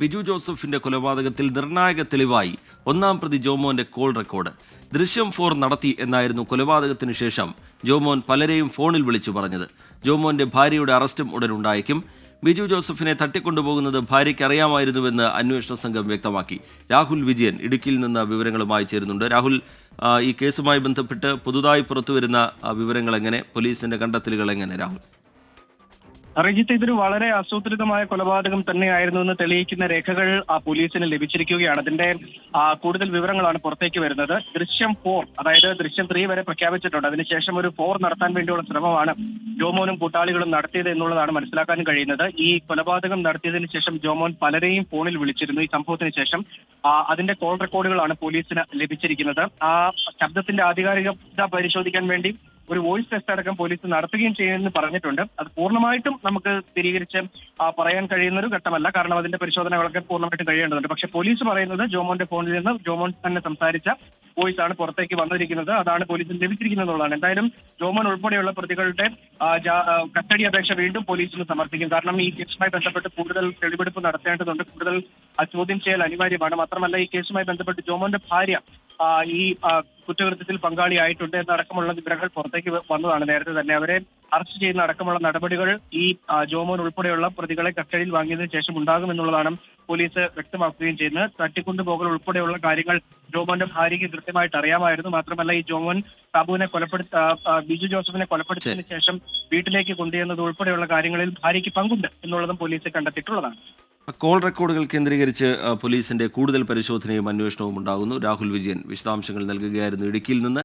ബിജു ജോസഫിന്റെ കൊലപാതകത്തിൽ നിർണായക തെളിവായി ഒന്നാം പ്രതി ജോമോന്റെ കോൾ റെക്കോർഡ്. ദൃശ്യം 4 നടത്തി എന്നായിരുന്നു കൊലപാതകത്തിനു ശേഷം ജോമോൻ പലരെയും ഫോണിൽ വിളിച്ചു പറഞ്ഞത്. ജോമോന്റെ ഭാര്യയുടെ അറസ്റ്റും ഉടനുണ്ടായേക്കും. ബിജു ജോസഫിനെ തട്ടിക്കൊണ്ടുപോകുന്നത് ഭാര്യയ്ക്ക് അറിയാമായിരുന്നുവെന്ന് അന്വേഷണ സംഘം വ്യക്തമാക്കി. രാഹുൽ വിജയൻ ഇടുക്കിയിൽ നിന്ന് വിവരങ്ങളുമായി ചേരുന്നുണ്ട്. രാഹുൽ, ഈ കേസുമായി ബന്ധപ്പെട്ട് പുതുതായി പുറത്തുവരുന്ന വിവരങ്ങൾ എങ്ങനെ, പോലീസിന്റെ കണ്ടെത്തലുകൾ എങ്ങനെ? രാഹുൽ, റജിത്ത്, ഇതൊരു വളരെ ആസൂത്രിതമായ കൊലപാതകം തന്നെയായിരുന്നു എന്ന് തെളിയിക്കുന്ന രേഖകൾ പോലീസിന് ലഭിച്ചിരിക്കുകയാണ്. അതിന്റെ കൂടുതൽ വിവരങ്ങളാണ് പുറത്തേക്ക് വരുന്നത്. ദൃശ്യം 4, അതായത് ദൃശ്യം 3 വരെ പ്രഖ്യാപിച്ചിട്ടുണ്ട്. അതിനുശേഷം ഒരു 4 നടത്താൻ വേണ്ടിയുള്ള ശ്രമമാണ് ജോമോനും കൂട്ടാളികളും നടത്തിയത് എന്നുള്ളതാണ് മനസ്സിലാക്കാൻ കഴിയുന്നത്. ഈ കൊലപാതകം നടത്തിയതിനു ശേഷം ജോമോൻ പലരെയും ഫോണിൽ വിളിച്ചിരുന്നു. ഈ സംഭവത്തിന് ശേഷം അതിന്റെ കോൾ റെക്കോർഡുകളാണ് പോലീസിന് ലഭിച്ചിരിക്കുന്നത്. ആ ശബ്ദത്തിന്റെ ആധികാരികത പരിശോധിക്കാൻ വേണ്ടി ഒരു വോയിസ് ടെസ്റ്റ് അടക്കം പോലീസ് നടത്തുകയും ചെയ്യുമെന്ന് പറഞ്ഞിട്ടുണ്ട്. അത് പൂർണ്ണമായിട്ടും നമുക്ക് സ്ഥിരീകരിച്ച് പറയാൻ കഴിയുന്ന ഒരു ഘട്ടമല്ല, കാരണം അതിന്റെ പരിശോധനകളൊക്കെ പൂർണ്ണമായിട്ടും കഴിയേണ്ടതുണ്ട്. പക്ഷെ പോലീസ് പറയുന്നത് ജോമോന്റെ ഫോണിൽ നിന്ന് ജോമോൻ തന്നെ സംസാരിച്ച വോയിസ് ആണ് പുറത്തേക്ക് വന്നിരിക്കുന്നത്. അതാണ് പോലീസിന് ലഭിച്ചിരിക്കുന്നത് എന്നുള്ളതാണ്. എന്തായാലും ജോമോൻ ഉൾപ്പെടെയുള്ള പ്രതികളുടെ കസ്റ്റഡി അപേക്ഷ വീണ്ടും പോലീസിന് സമർപ്പിക്കും. കാരണം ഈ കേസുമായി ബന്ധപ്പെട്ട് കൂടുതൽ തെളിവെടുപ്പ് നടത്തേണ്ടതുണ്ട്, കൂടുതൽ ചോദ്യം ചെയ്യൽ അനിവാര്യമാണ്. മാത്രമല്ല, ഈ കേസുമായി ബന്ധപ്പെട്ട് ജോമോന്റെ ഭാര്യ ഈ കുറ്റകൃത്യത്തിൽ പങ്കാളിയായിട്ടുണ്ട് എന്നടക്കമുള്ള വിവരങ്ങൾ പുറത്തേക്ക് വന്നതാണ്. നേരത്തെ തന്നെ അവരെ അറസ്റ്റ് ചെയ്യുന്ന അടക്കമുള്ള നടപടികൾ ഈ ജോമോൻ ഉൾപ്പെടെയുള്ള പ്രതികളെ കസ്റ്റഡിയിൽ വാങ്ങിയതിനു ശേഷം ഉണ്ടാകുമെന്നുള്ളതാണ് പോലീസ് വ്യക്തമാക്കുകയും ചെയ്യുന്നത്. തട്ടിക്കൊണ്ടുപോകൽ ഉൾപ്പെടെയുള്ള കാര്യങ്ങൾ ജോമോന്റെ ഭാര്യയ്ക്ക് കൃത്യമായിട്ട് അറിയാമായിരുന്നു. മാത്രമല്ല, ഈ ജോമോൻ ബിജു ജോസഫിനെ കൊലപ്പെടുത്തിയതിനു ശേഷം വീട്ടിലേക്ക് കൊണ്ടുവന്നത് ഉൾപ്പെടെയുള്ള കാര്യങ്ങളിൽ ഭാര്യയ്ക്ക് പങ്കുണ്ട് എന്നുള്ളതും പോലീസ് കണ്ടെത്തിയിട്ടുള്ളതാണ്. കോൾ റെക്കോർഡുകൾ കേന്ദ്രീകരിച്ച് പോലീസിന്റെ കൂടുതൽ പരിശോധനയും അന്വേഷണവും ഉണ്ടാകുന്നു. രാഹുൽ വിജയൻ വിശദാംശങ്ങൾ നൽകുകയായിരുന്നു ഇടുക്കിയിൽ നിന്ന്.